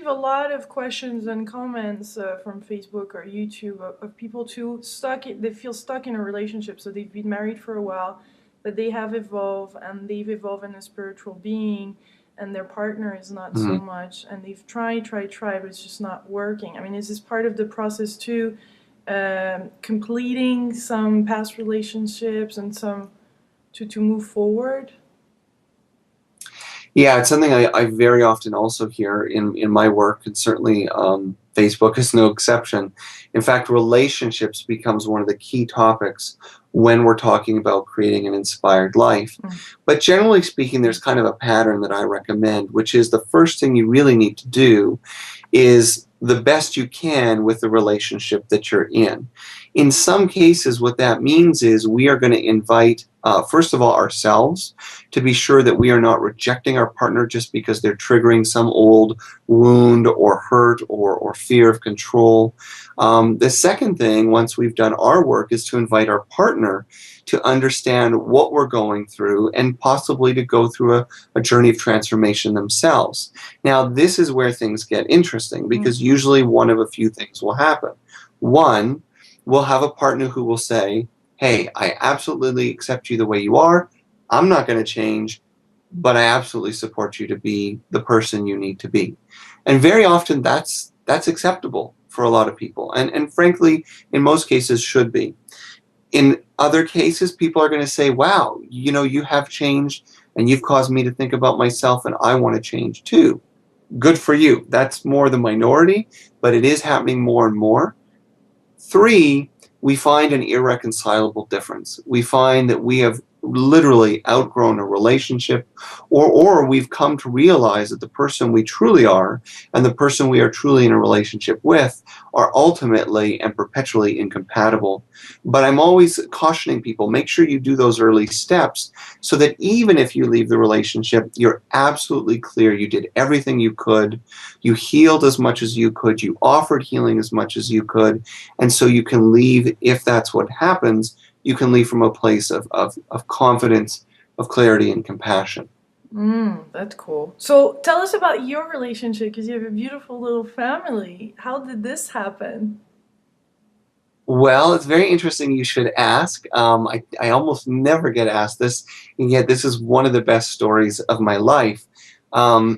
A lot of questions and comments from Facebook or YouTube of people too they feel stuck in a relationship. So they've been married for a while, but they have evolved and they've evolved in a spiritual being, and their partner is not so Mhm. much. And they've tried, but it's just not working. I mean, is this part of the process too? Completing some past relationships and some to move forward. Yeah, it's something I very often also hear in my work, and certainly Facebook is no exception. In fact, relationships becomes one of the key topics when we're talking about creating an inspired life. Mm. But generally speaking, there's kind of a pattern that I recommend, which is the first thing you really need to do is the best you can with the relationship that you're in. In some cases, what that means is we are going to invite, first of all, ourselves to be sure that we are not rejecting our partner just because they're triggering some old wound or hurt or fear of control. The second thing, once we've done our work, is to invite our partner to understand what we're going through and possibly to go through a journey of transformation themselves. Now, this is where things get interesting because usually one of a few things will happen. One, we'll have a partner who will say, hey, I absolutely accept you the way you are. I'm not going to change, but I absolutely support you to be the person you need to be. And very often that's acceptable for a lot of people. And frankly, in most cases should be. In other cases, people are going to say, wow, you know, you have changed and you've caused me to think about myself and I want to change too. Good for you. That's more the minority, but it is happening more and more. Three, we find an irreconcilable difference. We find that we have literally outgrown a relationship, or we've come to realize that the person we truly are and the person we are truly in a relationship with are ultimately and perpetually incompatible. But I'm always cautioning people, make sure you do those early steps so that even if you leave the relationship, you're absolutely clear you did everything you could, you healed as much as you could, you offered healing as much as you could, and so you can leave, if that's what happens, you can leave from a place of confidence, of clarity, and compassion. That's cool. So tell us about your relationship because you have a beautiful little family. How did this happen? Well, it's very interesting you should ask. I almost never get asked this, and yet this is one of the best stories of my life. I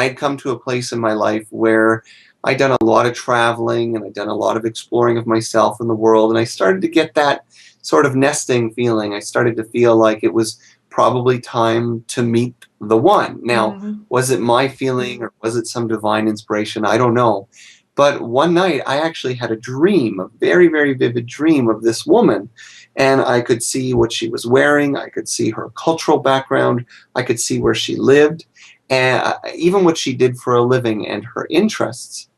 had come to a place in my life where I'd done a lot of traveling and I'd done a lot of exploring of myself and the world, and I started to get that sort of nesting feeling. I started to feel like it was probably time to meet the one. Now, Hmm. was it my feeling or was it some divine inspiration? I don't know. But one night I actually had a dream, a very, very vivid dream of this woman. And I could see what she was wearing. I could see her cultural background. I could see where she lived, and even what she did for a living and her interests.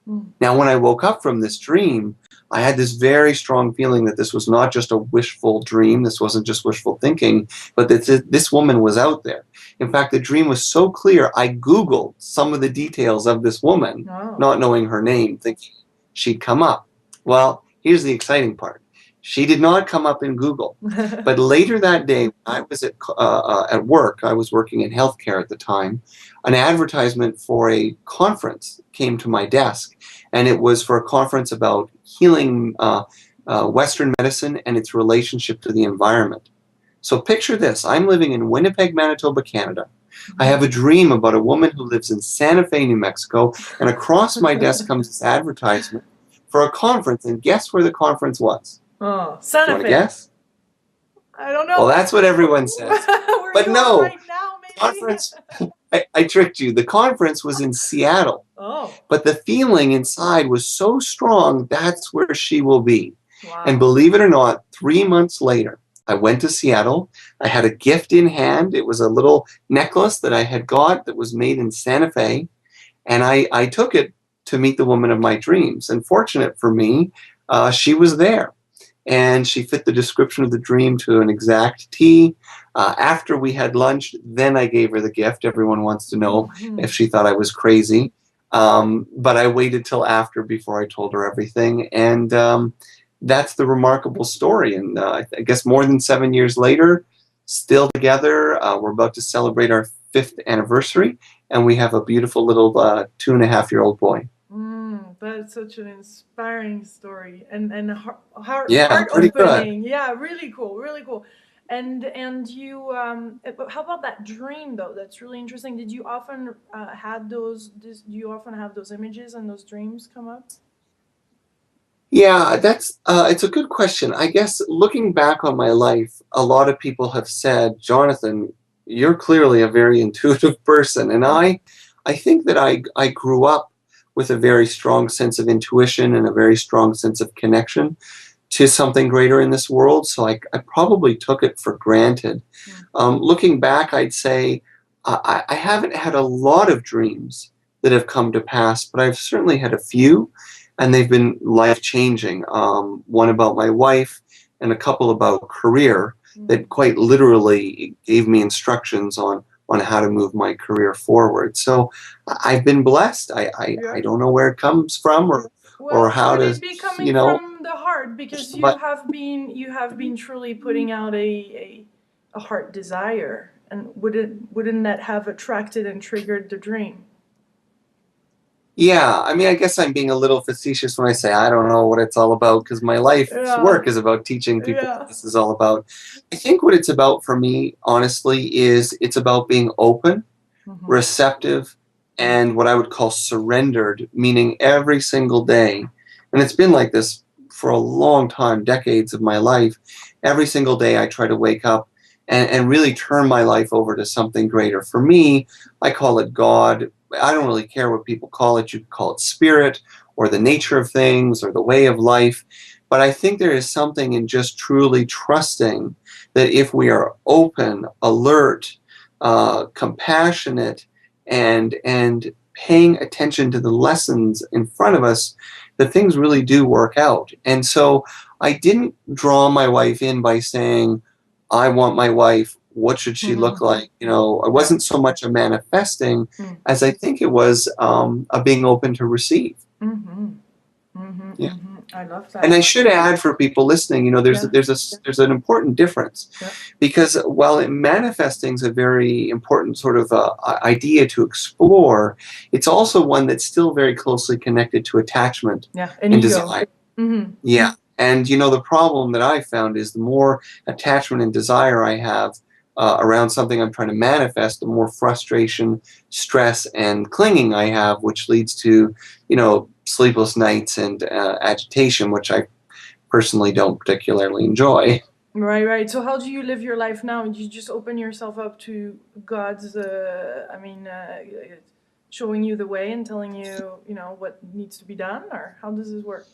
Now, when I woke up from this dream, I had this very strong feeling that this was not just a wishful dream. This wasn't just wishful thinking, but that this woman was out there. In fact, the dream was so clear, I Googled some of the details of this woman, Oh. not knowing her name, thinking she'd come up. Well, here's the exciting part. She did not come up in Google. But later that day, when I was at work, I was working in healthcare at the time, an advertisement for a conference came to my desk, and it was for a conference about healing Western medicine and its relationship to the environment. So picture this. I'm living in Winnipeg, Manitoba, Canada. I have a dream about a woman who lives in Santa Fe, New Mexico, and across my desk comes this advertisement for a conference, and guess where the conference was? Oh, Do you Santa want to Fe. guess? I don't Well, know. that's what everyone says. Where But you are no, right now, maybe? conference, I tricked you. The conference was in Seattle, Oh, but the feeling inside was so strong, that's where she will be. And wow. believe it or not, 3 months later, I went to Seattle. I had a gift in hand. It was a little necklace that I had got that was made in Santa Fe. And I took it to meet the woman of my dreams. And fortunate for me, she was there. And she fit the description of the dream to an exact T. After we had lunch, then I gave her the gift. Everyone wants to know if she thought I was crazy. But I waited till after before I told her everything. And that's the remarkable story. And I guess more than 7 years later, still together. We're about to celebrate our 5th anniversary, and we have a beautiful little 2.5-year-old boy. That's such an inspiring story and Yeah, heart pretty good. opening. Yeah, really cool, really cool. And you, how about that dream though? That's really interesting. Did you often had those? Do you often have those images and those dreams come up? Yeah, that's it's a good question. I guess looking back on my life, a lot of people have said, Jonathan, you're clearly a very intuitive person. And I think that I grew up with a very strong sense of intuition and a very strong sense of connection to something greater in this world. So I probably took it for granted. Looking back, I'd say I haven't had a lot of dreams that have come to pass, but I've certainly had a few, and they've been life-changing. One about my wife and a couple about career that quite literally gave me instructions on how to move my career forward. So I've been blessed. I Yeah. don't know where it comes from or Well, how could to, it be coming you know, from the heart? Because but you have been truly putting out a heart desire, and wouldn't that have attracted and triggered the dream? yeah, I mean, I guess I'm being a little facetious when I say I don't know what it's all about because my life's Yeah, work is about teaching people what yeah. this is all about. I think what it's about for me, honestly, is it's about being open, Mm-hmm. receptive, and what I would call surrendered, meaning every single day. And it's been like this for a long time, decades of my life. Every single day I try to wake up and really turn my life over to something greater. For me, I call it God. I don't really care what people call it. You could call it spirit or the nature of things or the way of life. But I think there is something in just truly trusting that if we are open, alert, compassionate, and paying attention to the lessons in front of us, that things really do work out. And so I didn't draw my wife in by saying, I want my wife. What should she look Mm-hmm. like? You know, it Yeah. wasn't so much a manifesting Mm. as I think it was a being open to receive. Mm-hmm. Mm-hmm. Yeah. Mm-hmm. I love And that. I should add for people listening, you know, Yeah. there's an important difference Yeah. because while manifesting is a very important sort of idea to explore, it's also one that's still very closely connected to attachment Yeah. An and ego. desire. Mm-hmm. Yeah. And you know, the problem that I found is the more attachment and desire I have around something I'm trying to manifest, the more frustration, stress, and clinging I have, which leads to, you know, sleepless nights and agitation, which I personally don't particularly enjoy. Right, right. So how do you live your life now? Do you just open yourself up to God's, showing you the way and telling you, what needs to be done, or how does this work?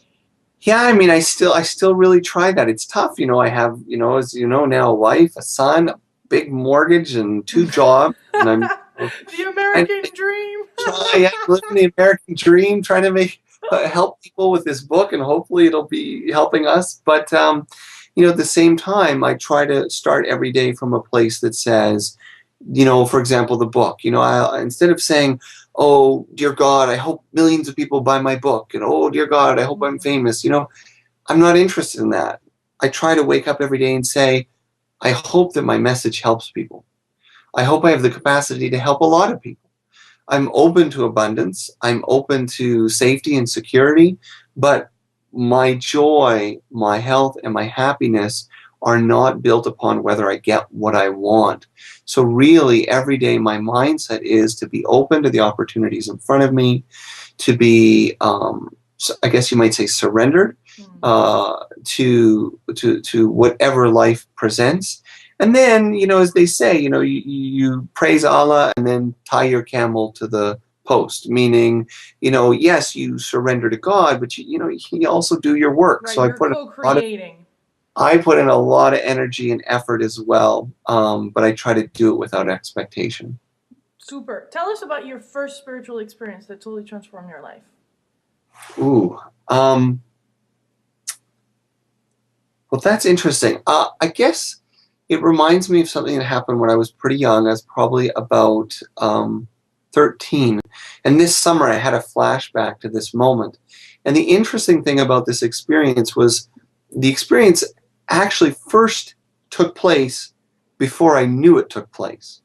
Yeah, I mean, I still really try that. It's tough, you know. I have, you know, as you know now, a wife, a son, a big mortgage, and 2 jobs, and I'm The trying American to dream. yeah, living the American dream, trying to make help people with this book, and hopefully it'll be helping us. But you know, at the same time, I try to start every day from a place that says, you know, for example, the book. You know, instead of saying, "Oh, dear God, I hope millions of people buy my book," and "Oh, dear God, I hope I'm Mhm. famous," you know, I'm not interested in that. I try to wake up every day and say, I hope that my message helps people. I hope I have the capacity to help a lot of people. I'm open to abundance. I'm open to safety and security, but my joy, my health, and my happiness are not built upon whether I get what I want. So really, every day, my mindset is to be open to the opportunities in front of me, to be, I guess you might say, surrendered Mm. to whatever life presents. And then, you know, as they say, you know, you praise Allah and then tie your camel to the post, meaning, you know, yes, you surrender to God, but you know, you also do your work. Right, So you're co-creating. I put in a lot of energy and effort as well, but I try to do it without expectation. Super. Tell us about your first spiritual experience that totally transformed your life. Ooh, um, well, that's interesting. I guess it reminds me of something that happened when I was pretty young. I was probably about 13. And this summer, I had a flashback to this moment. And the interesting thing about this experience was the experience actually first took place before I knew it took place.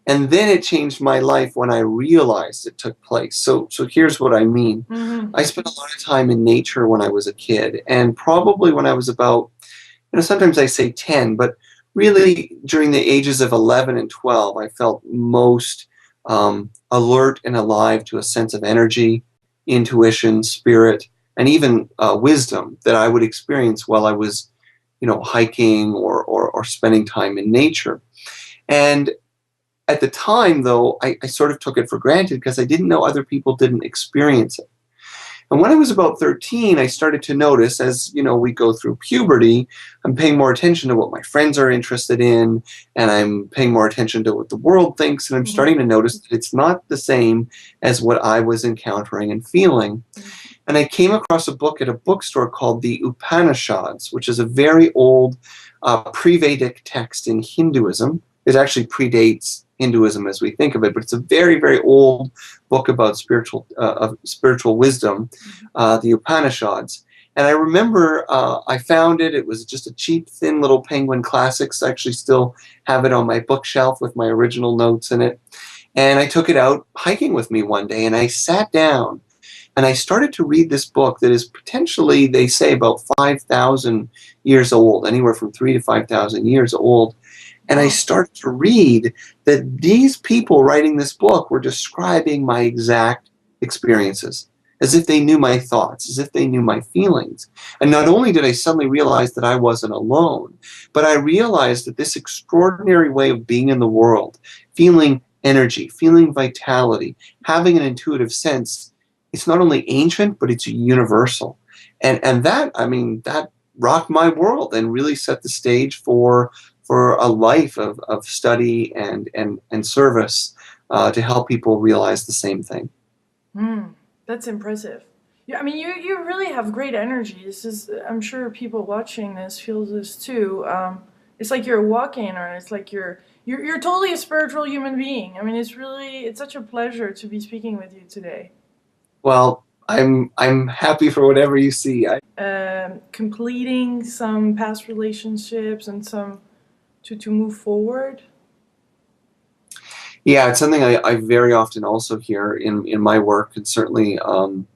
And then it changed my life when I realized it took place. So here's what I mean. Mm-hmm. I spent a lot of time in nature when I was a kid, and probably when I was about, sometimes I say 10, but really during the ages of 11 and 12, I felt most alert and alive to a sense of energy, intuition, spirit, and even wisdom that I would experience while I was, hiking or spending time in nature. And at the time, though, I sort of took it for granted because I didn't know other people didn't experience it. And when I was about 13, I started to notice, as we go through puberty, I'm paying more attention to what my friends are interested in, and I'm paying more attention to what the world thinks, and I'm Mm-hmm. starting to notice that it's not the same as what I was encountering and feeling. And I came across a book at a bookstore called the Upanishads, which is a very old pre-Vedic text in Hinduism. It actually predates Hinduism as we think of it, but it's a very, very old book about spiritual wisdom, the Upanishads. And I remember I found it. It was just a cheap, thin little Penguin Classics. I actually still have it on my bookshelf with my original notes in it. And I took it out hiking with me one day, and I sat down and I started to read this book that is potentially, they say, about 5,000 years old, anywhere from 3,000 to 5,000 years old. And I started to read that these people writing this book were describing my exact experiences, as if they knew my thoughts, as if they knew my feelings. And not only did I suddenly realize that I wasn't alone, but I realized that this extraordinary way of being in the world, feeling energy, feeling vitality, having an intuitive sense, it's not only ancient, but it's universal. And that, that rocked my world and really set the stage for a life of study and service to help people realize the same thing. That's impressive. Yeah, I mean, you really have great energy. This is, I'm sure people watching this feel this too. It's like you're walking, or it's like you're totally a spiritual human being. I mean, it's such a pleasure to be speaking with you today. Well, I'm happy for whatever you see. Completing some past relationships and some to move forward. Yeah, it's something I very often also hear in my work, and certainly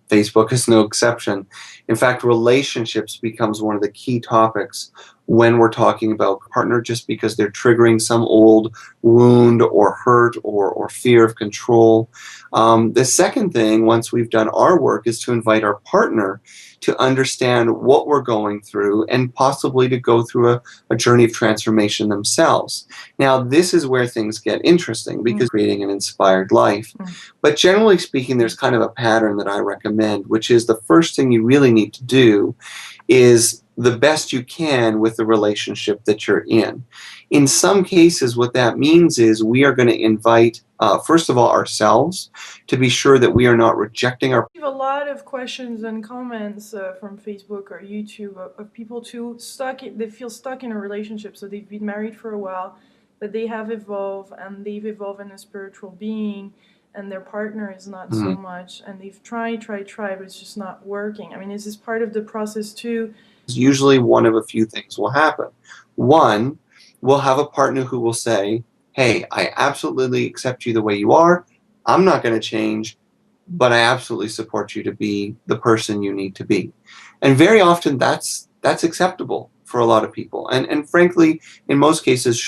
Facebook is no exception. In fact, relationships becomes one of the key topics when we're talking about partner, just because they're triggering some old wound or hurt or fear of control. The second thing, once we've done our work, is to invite our partner to understand what we're going through and possibly to go through a journey of transformation themselves. Now, this is where things get interesting because creating an inspired life. But generally speaking, there's kind of a pattern that I recommend, which is the first thing you really need to do is the best you can with the relationship that you're in. In some cases, what that means is we are going to invite, first of all, ourselves to be sure that we are not rejecting our. We have a lot of questions and comments from Facebook or YouTube of people too they feel stuck in a relationship. So they've been married for a while, but they have evolved, and they've evolved in a spiritual being, and their partner is not so much, and they've tried, but it's just not working. I mean, is this part of the process too? Usually one of a few things will happen. One, we'll have a partner who will say, hey, I absolutely accept you the way you are. I'm not going to change, but I absolutely support you to be the person you need to be. And very often that's acceptable for a lot of people. And frankly, in most cases,